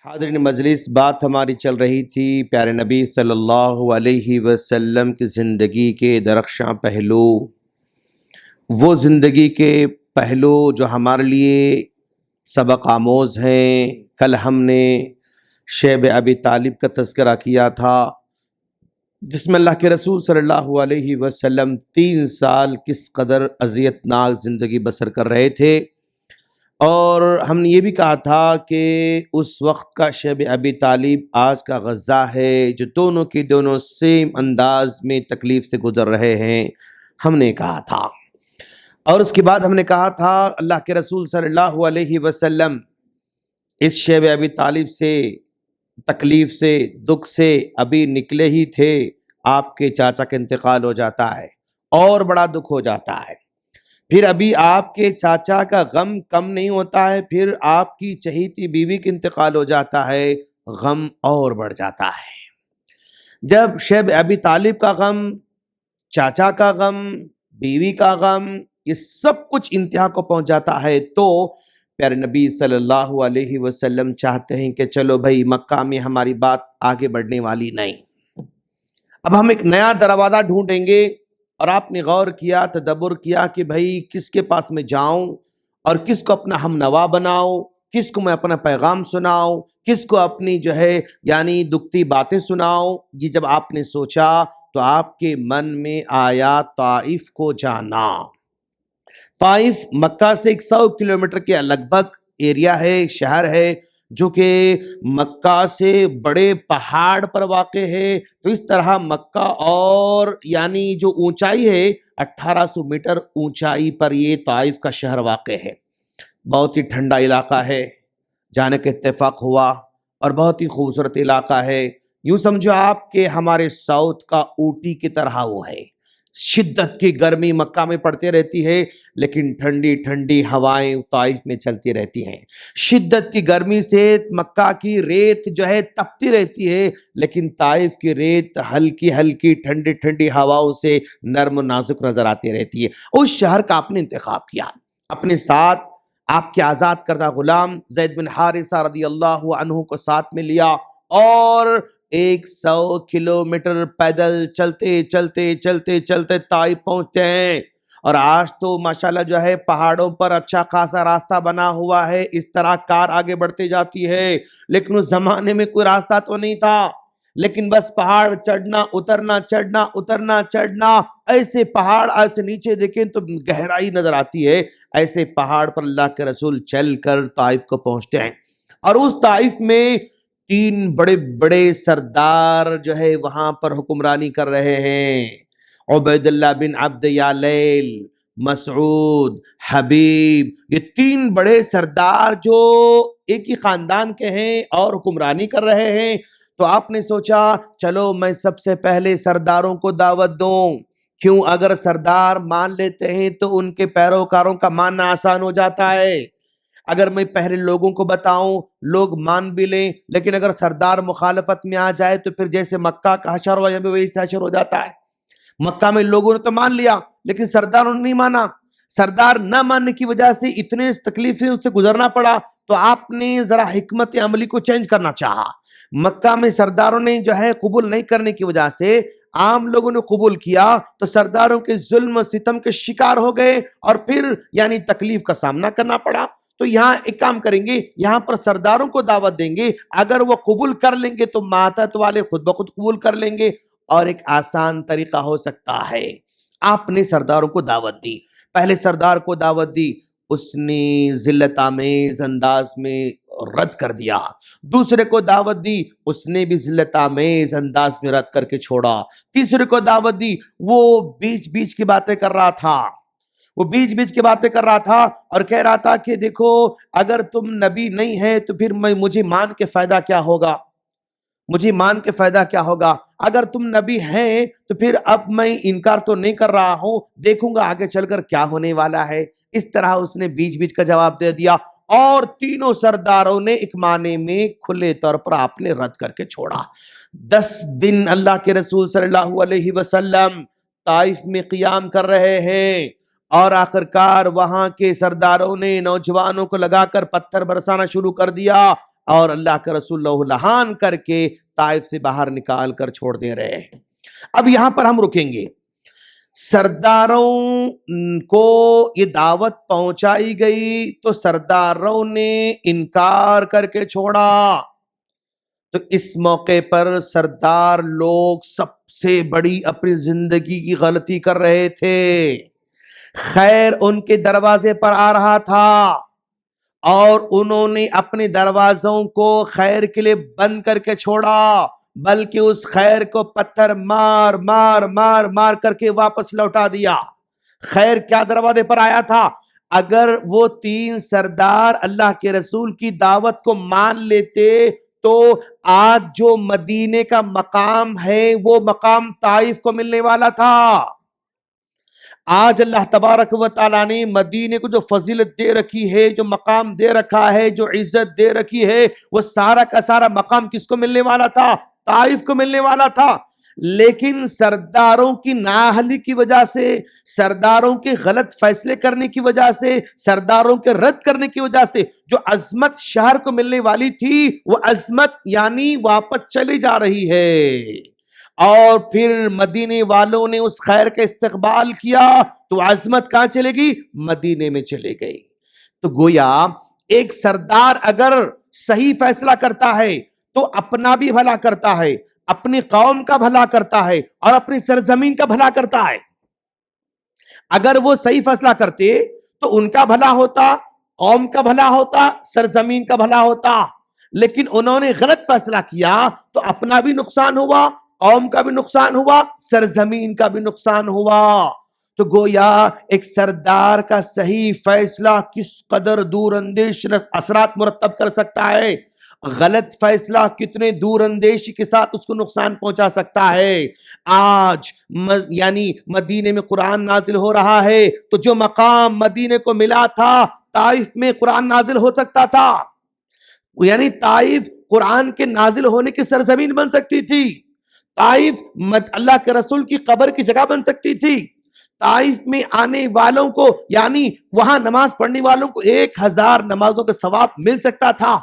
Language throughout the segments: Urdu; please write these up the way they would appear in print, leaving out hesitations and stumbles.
حاضرین مجلس، بات ہماری چل رہی تھی پیارے نبی صلی اللہ علیہ وسلم کی زندگی کے درخشاں پہلو، وہ زندگی کے پہلو جو ہمارے لیے سبق آموز ہیں۔ کل ہم نے شیب ابی طالب کا تذکرہ کیا تھا، جس میں اللہ کے رسول صلی اللہ علیہ وسلم 3 سال کس قدر اذیتناک زندگی بسر کر رہے تھے، اور ہم نے یہ بھی کہا تھا کہ اس وقت کا شیب ابی طالب آج کا غزہ ہے، جو دونوں کے دونوں سیم انداز میں تکلیف سے گزر رہے ہیں، ہم نے کہا تھا۔ اور اس کے بعد ہم نے کہا تھا اللہ کے رسول صلی اللہ علیہ وسلم اس شیب ابی طالب سے، تکلیف سے، دکھ سے ابھی نکلے ہی تھے، آپ کے چاچا کا انتقال ہو جاتا ہے اور بڑا دکھ ہو جاتا ہے۔ پھر ابھی آپ کے چاچا کا غم کم نہیں ہوتا ہے، پھر آپ کی چہیتی بیوی کا انتقال ہو جاتا ہے، غم اور بڑھ جاتا ہے۔ جب شیب ابی طالب کا غم، چاچا کا غم، بیوی کا غم، یہ سب کچھ انتہا کو پہنچ جاتا ہے، تو پیارے نبی صلی اللہ علیہ وسلم چاہتے ہیں کہ چلو بھائی، مکہ میں ہماری بات آگے بڑھنے والی نہیں، اب ہم ایک نیا دروازہ ڈھونڈیں گے۔ اور آپ نے غور کیا، تدبر کیا کہ بھائی کس کے پاس میں جاؤں اور کس کو اپنا ہم نوا بناؤں، کس کو میں اپنا پیغام سناؤں، کس کو اپنی یعنی دکھتی باتیں سناؤں۔ یہ جب آپ نے سوچا تو آپ کے من میں آیا طائف کو جانا۔ طائف مکہ سے 100 کلومیٹر کے لگ بھگ ایریا ہے، شہر ہے، جو کہ مکہ سے بڑے پہاڑ پر واقع ہے۔ تو اس طرح مکہ اور یعنی جو اونچائی ہے 1800 میٹر اونچائی پر یہ طائف کا شہر واقع ہے۔ بہت ہی ٹھنڈا علاقہ ہے، جانے کا اتفاق ہوا، اور بہت ہی خوبصورت علاقہ ہے۔ یوں سمجھو آپ کہ ہمارے ساؤتھ کا اوٹی کی طرح وہ ہے۔ شدت کی گرمی مکہ میں پڑتی رہتی ہے، لیکن ٹھنڈی ٹھنڈی ہوائیں طائف میں چلتی رہتی ہیں۔ شدت کی گرمی سے مکہ کی ریت تپتی رہتی ہے، لیکن طائف کی ریت ہلکی ہلکی ٹھنڈی ٹھنڈی ہواؤں سے نرم و نازک نظر آتی رہتی ہے۔ اس شہر کا آپ نے انتخاب کیا، اپنے ساتھ آپ کے آزاد کردہ غلام زید بن حارثہ رضی اللہ عنہ کو ساتھ میں لیا، اور 100 کلومیٹر پیدل چلتے چلتے چلتے چلتے طائف پہنچتے ہیں۔ اور آج تو ماشاءاللہ پہاڑوں پر اچھا خاصا راستہ بنا ہوا ہے، اس طرح کار آگے بڑھتی جاتی ہے، لیکن اس زمانے میں کوئی راستہ تو نہیں تھا، لیکن بس پہاڑ چڑھنا اترنا، چڑھنا اترنا، چڑھنا، ایسے پہاڑ ایسے نیچے دیکھیں تو گہرائی نظر آتی ہے۔ ایسے پہاڑ پر اللہ کے رسول چل کر طائف کو پہنچتے ہیں، اور اس طائف میں 3 بڑے بڑے سردار وہاں پر حکمرانی کر رہے ہیں۔ عبید اللہ بن عبد یالیل، مسعود، حبیب، یہ 3 بڑے سردار جو ایک ہی خاندان کے ہیں اور حکمرانی کر رہے ہیں۔ تو آپ نے سوچا چلو میں سب سے پہلے سرداروں کو دعوت دوں، کیوں؟ اگر سردار مان لیتے ہیں تو ان کے پیروکاروں کا ماننا آسان ہو جاتا ہے۔ اگر میں پہلے لوگوں کو بتاؤں، لوگ مان بھی لیں، لیکن اگر سردار مخالفت میں آ جائے تو پھر جیسے مکہ کا حشر ہوا، یہاں ویسے حشر ہو جاتا ہے۔ مکہ میں لوگوں نے تو مان لیا، لیکن سرداروں نے نہیں مانا۔ سردار نہ ماننے کی وجہ سے اتنے تکلیفیں اس سے گزرنا پڑا، تو آپ نے ذرا حکمت عملی کو چینج کرنا چاہا۔ مکہ میں سرداروں نے قبول نہیں کرنے کی وجہ سے عام لوگوں نے قبول کیا، تو سرداروں کے ظلم و ستم کے شکار ہو گئے، اور پھر تکلیف کا سامنا کرنا پڑا۔ تو یہاں ایک کام کریں گے، یہاں پر سرداروں کو دعوت دیں گے، اگر وہ قبول کر لیں گے تو ماتحت والے خود بخود قبول کر لیں گے، اور ایک آسان طریقہ ہو سکتا ہے۔ آپ نے سرداروں کو دعوت دی، پہلے سردار کو دعوت دی، اس نے ذلت آمیز انداز میں رد کر دیا۔ دوسرے کو دعوت دی، اس نے بھی ذلت آمیز انداز میں رد کر کے چھوڑا۔ تیسرے کو دعوت دی، وہ بیچ بیچ کی باتیں کر رہا تھا، اور کہہ رہا تھا کہ دیکھو اگر تم نبی نہیں ہے تو پھر مجھے مان کے فائدہ کیا ہوگا، اگر تم نبی ہیں تو پھر اب میں انکار تو نہیں کر رہا ہوں، دیکھوں گا آگے چل کر کیا ہونے والا ہے۔ اس طرح اس نے بیچ بیچ کا جواب دے دیا، اور تینوں سرداروں نے ایک معنی میں کھلے طور پر آپ نے رد کر کے چھوڑا۔ 10 دن اللہ کے رسول صلی اللہ علیہ وسلم طائف میں قیام کر رہے ہیں، اور آخرکار وہاں کے سرداروں نے نوجوانوں کو لگا کر پتھر برسانا شروع کر دیا۔ اور اللہ کا رسول لہو لہان کر کے طائف سے باہر نکال کر چھوڑ دے رہے ہیں۔ اب یہاں پر ہم رکیں گے۔ سرداروں کو یہ دعوت پہنچائی گئی تو سرداروں نے انکار کر کے چھوڑا، تو اس موقع پر سردار لوگ سب سے بڑی اپنی زندگی کی غلطی کر رہے تھے۔ خیر ان کے دروازے پر آ رہا تھا اور انہوں نے اپنے دروازوں کو خیر کے لیے بند کر کے چھوڑا، بلکہ اس خیر کو پتھر مار مار مار مار کر کے واپس لوٹا دیا۔ خیر کیا دروازے پر آیا تھا؟ اگر وہ 3 سردار اللہ کے رسول کی دعوت کو مان لیتے تو آج جو مدینے کا مقام ہے وہ مقام طائف کو ملنے والا تھا۔ آج اللہ تبارک و تعالیٰ نے مدینے کو جو فضیلت دے رکھی ہے، جو مقام دے رکھا ہے، جو عزت دے رکھی ہے، وہ سارا کا سارا مقام کس کو ملنے والا تھا؟ طائف کو ملنے والا تھا۔ لیکن سرداروں کی نااہلی کی وجہ سے، سرداروں کے غلط فیصلے کرنے کی وجہ سے، سرداروں کے رد کرنے کی وجہ سے جو عظمت شہر کو ملنے والی تھی وہ عظمت یعنی واپس چلی جا رہی ہے۔ اور پھر مدینے والوں نے اس خیر کا استقبال کیا تو عظمت کہاں چلے گی؟ مدینے میں چلے گئی۔ تو گویا ایک سردار اگر صحیح فیصلہ کرتا ہے تو اپنا بھی بھلا کرتا ہے، اپنی قوم کا بھلا کرتا ہے اور اپنی سرزمین کا بھلا کرتا ہے۔ اگر وہ صحیح فیصلہ کرتے تو ان کا بھلا ہوتا، قوم کا بھلا ہوتا، سرزمین کا بھلا ہوتا، لیکن انہوں نے غلط فیصلہ کیا تو اپنا بھی نقصان ہوا، قوم کا بھی نقصان ہوا، سرزمین کا بھی نقصان ہوا۔ تو گویا ایک سردار کا صحیح فیصلہ کس قدر دور اندیش اثرات مرتب کر سکتا ہے، غلط فیصلہ کتنے دور اندیشی کے ساتھ اس کو نقصان پہنچا سکتا ہے۔ آج یعنی مدینے میں قرآن نازل ہو رہا ہے تو جو مقام مدینے کو ملا تھا طائف میں قرآن نازل ہو سکتا تھا، یعنی طائف قرآن کے نازل ہونے کی سرزمین بن سکتی تھی، طائف اللہ کے رسول کی قبر کی جگہ بن سکتی تھی، طائف میں آنے والوں کو یعنی وہاں نماز پڑھنے والوں کو 1000 نمازوں کا ثواب مل سکتا تھا،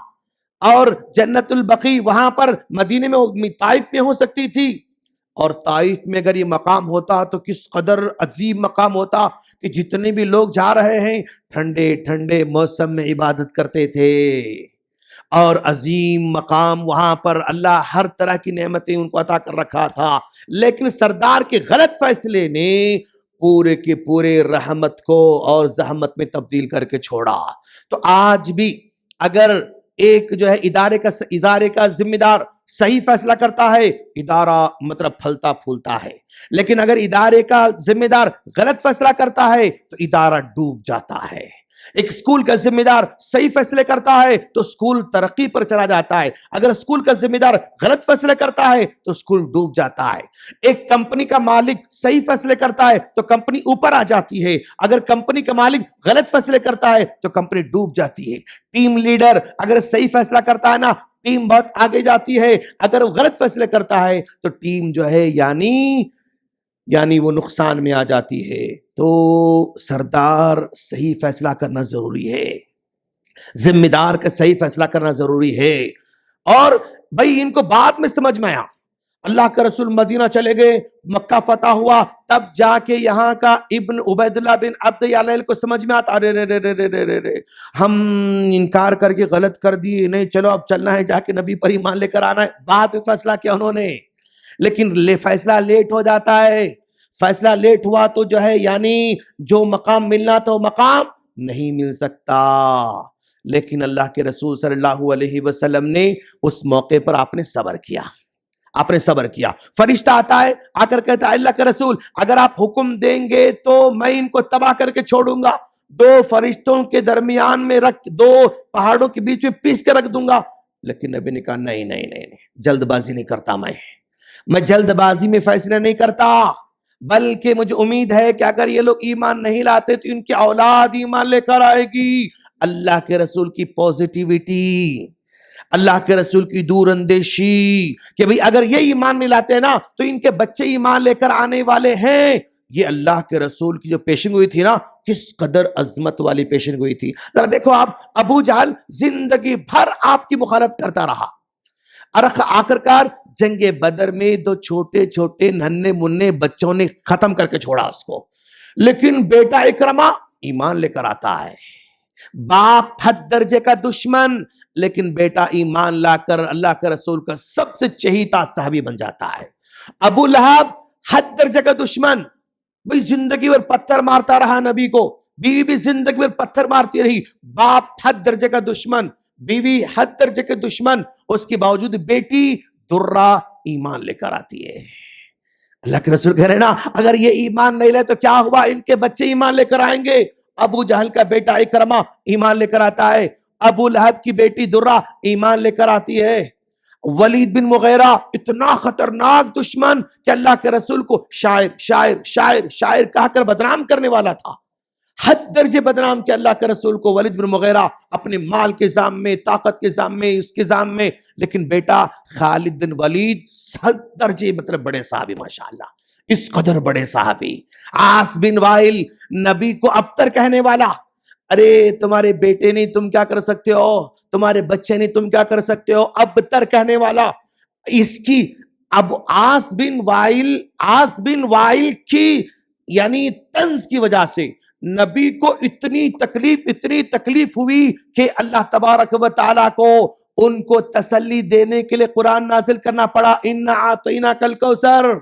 اور جنت البقیع وہاں پر مدینے میں طائف میں ہو سکتی تھی۔ اور طائف میں اگر یہ مقام ہوتا تو کس قدر عظیم مقام ہوتا کہ جتنے بھی لوگ جا رہے ہیں ٹھنڈے ٹھنڈے موسم میں عبادت کرتے تھے، اور عظیم مقام وہاں پر اللہ ہر طرح کی نعمتیں ان کو عطا کر رکھا تھا۔ لیکن سردار کے غلط فیصلے نے پورے کے پورے رحمت کو اور زحمت میں تبدیل کر کے چھوڑا۔ تو آج بھی اگر ایک جو ہے ادارے کا ذمہ دار صحیح فیصلہ کرتا ہے، ادارہ مطلب پھلتا پھولتا ہے، لیکن اگر ادارے کا ذمہ دار غلط فیصلہ کرتا ہے تو ادارہ ڈوب جاتا ہے۔ ایک اسکول کا ذمہ دار صحیح فیصلے کرتا ہے تو اسکول ترقی پر چلا جاتا ہے، اگر اسکول کا ذمہ دار غلط فیصلے کرتا ہے تو اسکول ڈوب جاتا ہے۔ ایک کمپنی کا مالک صحیح فیصلے کرتا ہے تو کمپنی اوپر آ جاتی ہے، اگر کمپنی کا مالک غلط فیصلے کرتا ہے تو کمپنی ڈوب جاتی ہے۔ ٹیم لیڈر اگر صحیح فیصلہ کرتا ہے نا، ٹیم بہت آگے جاتی ہے، اگر وہ غلط فیصلے کرتا ہے تو ٹیم جو ہے یعنی وہ نقصان میں آ جاتی ہے۔ تو سردار صحیح فیصلہ کرنا ضروری ہے، ذمہ دار کا صحیح فیصلہ کرنا ضروری ہے۔ اور بھائی ان کو بعد میں سمجھ میں آیا، اللہ کا رسول مدینہ چلے گئے، مکہ فتح ہوا، تب جا کے یہاں کا ابن عبید اللہ بن عبد یالیل کو سمجھ میں آتا، ارے ہم انکار کر کے غلط کر دیے، نہیں چلو اب چلنا ہے، جا کے نبی پر ایمان لے کر آنا ہے۔ بعد میں فیصلہ کیا انہوں نے، لیکن فیصلہ لیٹ ہو جاتا ہے۔ فیصلہ لیٹ ہوا تو جو ہے یعنی جو مقام ملنا تو مقام نہیں مل سکتا۔ لیکن اللہ کے رسول صلی اللہ علیہ وسلم نے اس موقع پر آپ نے صبر کیا، آپ نے صبر کیا۔ فرشتہ آتا ہے، آ کر کہتا ہے اللہ کے رسول اگر آپ حکم دیں گے تو میں ان کو تباہ کر کے چھوڑوں گا، 2 فرشتوں کے درمیان میں رکھ، 2 پہاڑوں کے بیچ میں پیس کے رکھ دوں گا۔ لیکن نبی نے کہا نہیں، جلد بازی نہیں کرتا، میں جلد بازی میں فیصلہ نہیں کرتا، بلکہ مجھے امید ہے کہ اگر یہ لوگ ایمان نہیں لاتے تو ان کی اولاد ایمان لے کر آئے گی۔ اللہ کے رسول کی پوزیٹیویٹی، اللہ کے رسول کی دور اندیشی کہ بھئی اگر یہ ایمان نہیں لاتے نا تو ان کے بچے ایمان لے کر آنے والے ہیں، یہ اللہ کے رسول کی جو پیشن گوئی تھی نا، کس قدر عظمت والی پیشن گوئی تھی. ذرا دیکھو آپ، ابو جہل زندگی بھر آپ کی مخالفت کرتا رہا، اور آخرکار جنگ بدر میں دو چھوٹے چھوٹے ننھے منھے بچوں نے ختم کر کے چھوڑا اس کو. لیکن بیٹا اکرمہ ایمان لے کر آتا ہے. باپ حد درجے کا دشمن، لیکن بیٹا ایمان لا کر اللہ کے رسول کا سب سے چہیتا صحابی بن جاتا ہے. ابو لہب حد درجے کا دشمن، بھئی زندگی بھر پتھر مارتا رہا نبی کو، بیوی بھی زندگی بھر پتھر مارتی رہی. باپ حد درجے کا دشمن، بیوی حد درجے کے دشمن، اس کے باوجود بیٹی درہ ایمان لے کر آتی ہے. اللہ کے رسول کہہ رہے نا، اگر یہ ایمان نہیں لے تو کیا ہوا، ان کے بچے ایمان لے کر آئیں گے. ابو جہل کا بیٹا اکرمہ ایمان لے کر آتا ہے. ابو لہب کی بیٹی درہ ایمان لے کر آتی ہے. ولید بن مغیرہ اتنا خطرناک دشمن کہ اللہ کے رسول کو شاعر شاعر شاعر شاعر کہہ کر بدنام کرنے والا تھا. حد درجے بدنام کہ اللہ کے رسول کو ولید بن مغیرہ اپنے مال کے زام میں، طاقت کے زام میں، اس کے زام میں. لیکن بیٹا خالد بن ولید 100 درجے مطلب بڑے صحابی، ماشاءاللہ اس قدر بڑے صحابی. عاص بن وائل نبی کو ابتر کہنے والا، ارے تمہارے بیٹے نہیں تم کیا کر سکتے ہو، تمہارے بچے نہیں تم کیا کر سکتے ہو، ابتر کہنے والا. اس کی اب عاص بن وائل کی یعنی طنز کی وجہ سے نبی کو اتنی تکلیف ہوئی کہ اللہ تبارک و تعالیٰ کو ان کو تسلی دینے کے لیے قرآن نازل کرنا پڑا. اِنَّا أَعْطَيْنَاكَ الْكَوْثَرَ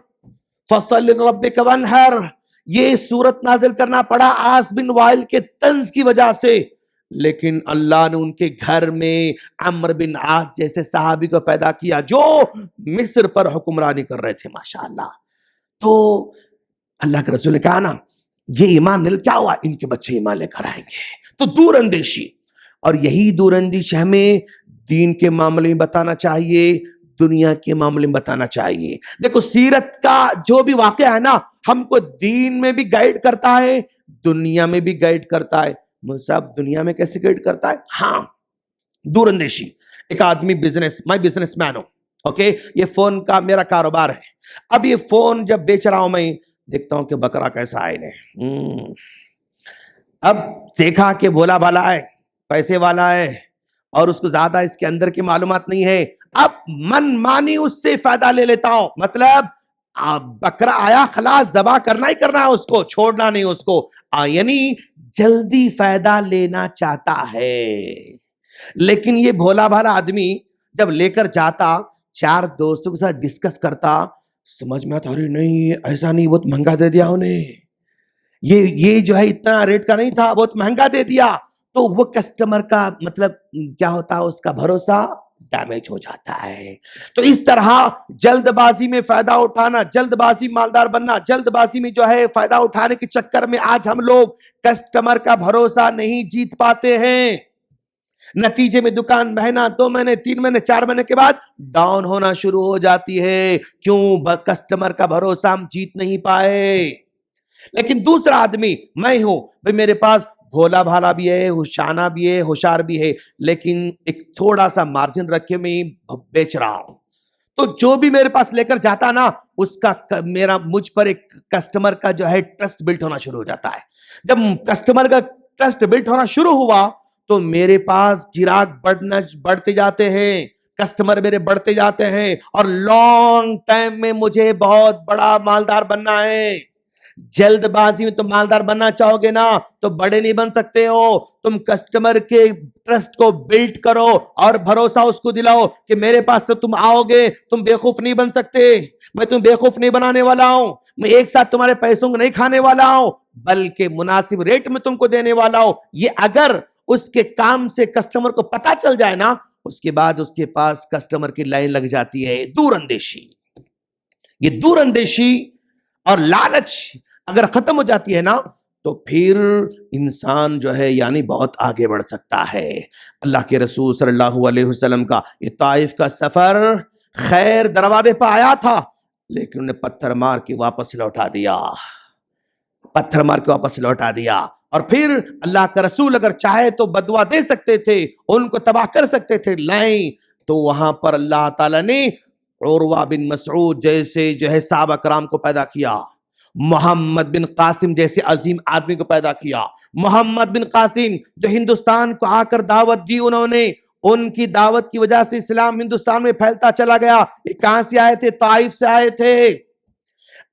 فَصَلِّ لِرَبِّكَ وَانْحَرْ. یہ سورت نازل کرنا پڑا عاص بن وائل کے طنز کی وجہ سے. لیکن اللہ نے ان کے گھر میں عمرو بن عاص جیسے صحابی کو پیدا کیا جو مصر پر حکمرانی کر رہے تھے، ماشاءاللہ. تو اللہ کے رسول نے کہا نا، یہ ایمان نہیں، کیا ہوا، ان کے بچے ایمان لے کر آئیں گے. تو دور اندیشی، اور یہی دور اندیشی ہمیں دین کے معاملے میں بتانا چاہیے، دنیا کے معاملے میں بتانا چاہیے. دیکھو سیرت کا جو بھی واقعہ ہے نا، ہم کو دین میں بھی گائیڈ کرتا ہے، دنیا میں بھی گائیڈ کرتا ہے. صاحب دنیا میں کیسے گائیڈ کرتا ہے؟ ہاں، دور اندیشی. ایک آدمی میں بزنس مین ہوں، اوکے، یہ فون کا میرا کاروبار ہے. اب یہ فون جب بیچ رہا ہوں میں دیکھتا ہوں کہ بکرا کیسا ہے انہیں. اب دیکھا کہ بولا بالا ہے، پیسے والا ہے، اور اس کو زیادہ اس کے اندر کی معلومات نہیں ہے. اب من مانی اس سے فائدہ لے لیتا ہوں. مطلب بکرا آیا، خلاص ذبح کرنا ہی کرنا ہے، اس کو چھوڑنا نہیں اس کو. یعنی جلدی فائدہ لینا چاہتا ہے. لیکن یہ بھولا بھالا آدمی جب لے کر جاتا، 4 دوستوں کے ساتھ ڈسکس کرتا، سمجھ میں آتا، ارے نہیں ایسا نہیں، بہت مہنگا دے دیا انہیں، یہ جو ہے اتنا ریٹ کا نہیں تھا، بہت مہنگا دے دیا. تو وہ کسٹمر کا مطلب کیا ہوتا ہے، اس کا بھروسہ ڈیمیج ہو جاتا ہے. تو اس طرح جلد بازی میں فائدہ اٹھانا، جلد بازی مالدار بننا، جلد بازی میں جو ہے فائدہ اٹھانے کے چکر میں آج ہم لوگ کسٹمر کا بھروسہ نہیں جیت پاتے ہیں. نتیجے میں دکان مہینہ 2 مہینے 3 مہینے 4 مہینے کے بعد ڈاؤن ہونا شروع ہو جاتی ہے. کیوں؟ کسٹمر کا بھروسہ ہم جیت نہیں پائے. لیکن دوسرا آدمی میں ہوں، بھئی میرے پاس بھولا بھالا بھی ہے، ہوشانہ بھی ہے، ہوشیار بھی ہے، لیکن ایک تھوڑا سا مارجن رکھے میں بیچ رہا ہوں. تو جو بھی میرے پاس لے کر جاتا نا، اس کا مجھ پر ایک کسٹمر کا جو ہے ٹرسٹ بلٹ ہونا شروع ہو جاتا ہے. جب کسٹمر کا ٹرسٹ بلٹ ہونا شروع ہوا تو میرے پاس گراہک بڑھتے جاتے ہیں، کسٹمر میرے بڑھتے جاتے ہیں، اور لانگ ٹائم میں مجھے بہت بڑا مالدار بننا ہے. جلد بازی میں تم مالدار بننا چاہو گے نا تو بڑے نہیں بن سکتے ہو. تم کسٹمر کے ٹرسٹ کو بلڈ کرو اور بھروسہ اس کو دلاؤ کہ میرے پاس تو تم آؤ گے، تم بے خوف نہیں بن سکتے. میں تم بے خوف نہیں بنانے والا ہوں، میں ایک ساتھ تمہارے پیسوں کو نہیں کھانے والا ہوں، بلکہ مناسب ریٹ میں تم کو دینے والا ہوں. یہ اگر اس کے کام سے کسٹمر کو پتا چل جائے نا، اس کے بعد اس کے پاس کسٹمر کی لائن لگ جاتی ہے. دور اندیشی، یہ دور اندیشی اور لالچ اگر ختم ہو جاتی ہے نا تو پھر انسان جو ہے یعنی بہت آگے بڑھ سکتا ہے. اللہ کے رسول صلی اللہ علیہ وسلم کا یہ طائف کا سفر خیر دروازے پہ آیا تھا، لیکن انہیں پتھر مار کے واپس لوٹا دیا. اور پھر اللہ کا رسول اگر چاہے تو بدوا دے سکتے تھے، ان کو تباہ کر سکتے تھے، نہیں. تو وہاں پر اللہ تعالیٰ نے عروہ بن مسعود جیسے جو ہے صحابہ کرام کو پیدا کیا. محمد بن قاسم جیسے عظیم آدمی کو پیدا کیا. محمد بن قاسم جو ہندوستان کو آ کر دعوت دی انہوں نے، ان کی دعوت کی وجہ سے اسلام ہندوستان میں پھیلتا چلا گیا. یہ کہاں سے آئے تھے؟ طائف سے آئے تھے.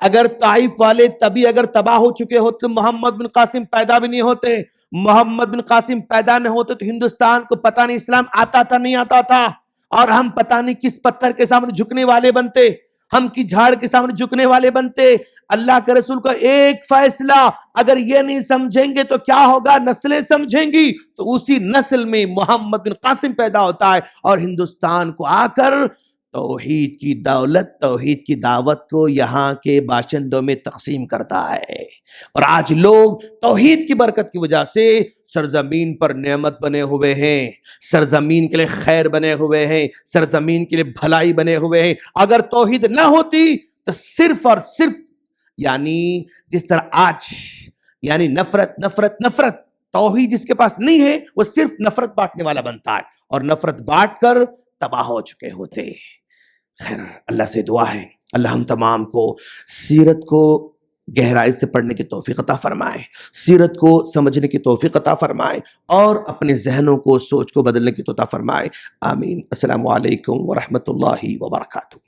اگر طائف والے تبھی اگر تباہ ہو چکے ہوتے تو محمد بن قاسم پیدا بھی نہیں ہوتے. محمد بن قاسم پیدا نہ ہوتے تو ہندوستان کو پتہ نہیں اسلام آتا تھا نہیں آتا تھا، اور ہم پتہ نہیں کس پتھر کے سامنے جھکنے والے بنتے، ہم کی جھاڑ کے سامنے جھکنے والے بنتے. اللہ کے رسول کا ایک فیصلہ اگر یہ نہیں سمجھیں گے تو کیا ہوگا؟ نسلیں سمجھیں گی. تو اسی نسل میں محمد بن قاسم پیدا ہوتا ہے اور ہندوستان کو آ کر توحید کی دولت، توحید کی دعوت کو یہاں کے باشندوں میں تقسیم کرتا ہے. اور آج لوگ توحید کی برکت کی وجہ سے سرزمین پر نعمت بنے ہوئے ہیں، سرزمین کے لیے خیر بنے ہوئے ہیں، سرزمین کے لیے بھلائی بنے ہوئے ہیں. اگر توحید نہ ہوتی تو صرف اور صرف یعنی جس طرح آج یعنی نفرت نفرت نفرت، توحید جس کے پاس نہیں ہے وہ صرف نفرت بانٹنے والا بنتا ہے، اور نفرت بانٹ کر تباہ ہو چکے ہوتے. خیر، اللہ سے دعا ہے اللہ ہم تمام کو سیرت کو گہرائی سے پڑھنے کی توفیق عطا فرمائے، سیرت کو سمجھنے کی توفیق عطا فرمائے، اور اپنے ذہنوں کو، سوچ کو بدلنے کی عطا فرمائے. آمین. السلام علیکم ورحمۃ اللہ وبرکاتہ.